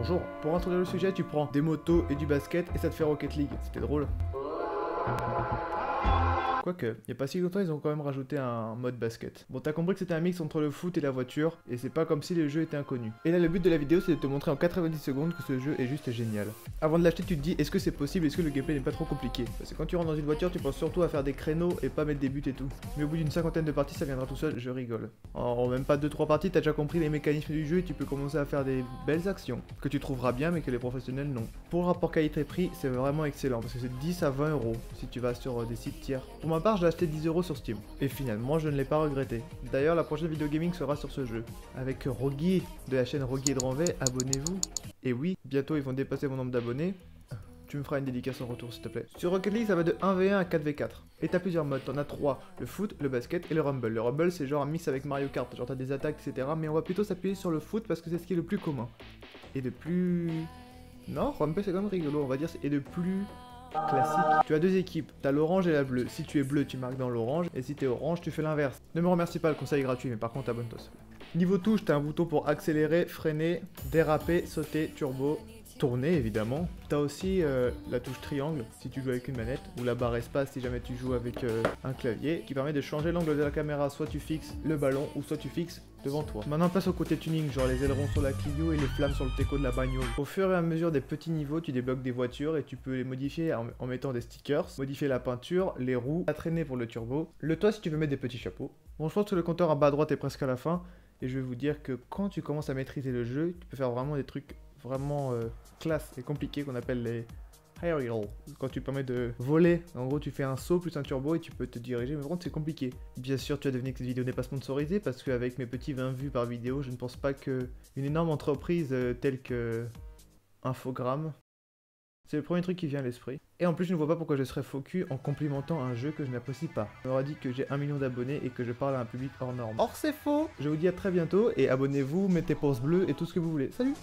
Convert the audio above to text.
Bonjour. Pour introduire le sujet, tu prends des motos et du basket et ça te fait Rocket League. C'était drôle. Quoique, il n'y a pas si longtemps, ils ont quand même rajouté un mode basket. Bon, t'as compris que c'était un mix entre le foot et la voiture, et c'est pas comme si le jeu était inconnu. Et là, le but de la vidéo, c'est de te montrer en 90 secondes que ce jeu est juste génial. Avant de l'acheter, tu te dis, est-ce que c'est possible, est-ce que le gameplay n'est pas trop compliqué? Parce que quand tu rentres dans une voiture, tu penses surtout à faire des créneaux et pas mettre des buts et tout. Mais au bout d'une cinquantaine de parties, ça viendra tout seul, je rigole. En même pas 2-3 parties, t'as déjà compris les mécanismes du jeu et tu peux commencer à faire des belles actions, que tu trouveras bien mais que les professionnels n'ont. Pour le rapport qualité-prix, c'est vraiment excellent, parce que c'est 10 à 20 euros si tu vas sur des sites tiers. Pour ma part, j'ai acheté 10 euros sur Steam. Et finalement, je ne l'ai pas regretté. D'ailleurs, la prochaine vidéo gaming sera sur ce jeu. Avec Roguier de la chaîne Roguier de Ranvet, abonnez-vous. Et oui, bientôt ils vont dépasser mon nombre d'abonnés. Tu me feras une dédicace en retour s'il te plaît. Sur Rocket League, ça va de 1v1 à 4v4. Et t'as plusieurs modes, t'en as 3. Le foot, le basket et le rumble. Le rumble, c'est genre un mix avec Mario Kart. Genre t'as des attaques, etc. Mais on va plutôt s'appuyer sur le foot parce que c'est ce qui est le plus commun. Et de plus... Non, rumble c'est quand même rigolo, on va dire. Et de plus... classique. Tu as deux équipes, t'as l'orange et la bleue. Si tu es bleu, tu marques dans l'orange, et si tu es orange, tu fais l'inverse. Ne me remercie pas, le conseil est gratuit, mais par contre abonne-toi. Niveau touche, t'as un bouton pour accélérer, freiner, déraper, sauter, turbo, tourner évidemment. T'as aussi la touche triangle si tu joues avec une manette, ou la barre espace si jamais tu joues avec un clavier, qui permet de changer l'angle de la caméra. Soit tu fixes le ballon, ou soit tu fixes devant toi. Maintenant place au côté tuning, genre les ailerons sur la Clio et les flammes sur le teco de la bagnole. Au fur et à mesure des petits niveaux, tu débloques des voitures et tu peux les modifier en mettant des stickers, modifier la peinture, les roues, la traînée pour le turbo, le toit si tu veux mettre des petits chapeaux. Bon, je pense que le compteur en bas à droite est presque à la fin, et je vais vous dire que quand tu commences à maîtriser le jeu, tu peux faire vraiment des trucs vraiment classe et compliqués qu'on appelle les aerial. Quand tu permets de voler, en gros tu fais un saut plus un turbo et tu peux te diriger, mais par contre c'est compliqué. Bien sûr tu as deviné que cette vidéo n'est pas sponsorisée parce qu'avec mes petits 20 vues par vidéo, je ne pense pas qu'une énorme entreprise telle que Infogrames, c'est le premier truc qui vient à l'esprit. Et en plus je ne vois pas pourquoi je serais focus en complimentant un jeu que je n'apprécie pas. On m'aura dit que j'ai 1 million d'abonnés et que je parle à un public hors norme. Or c'est faux. Je vous dis à très bientôt et abonnez-vous, mettez pouce bleu et tout ce que vous voulez. Salut.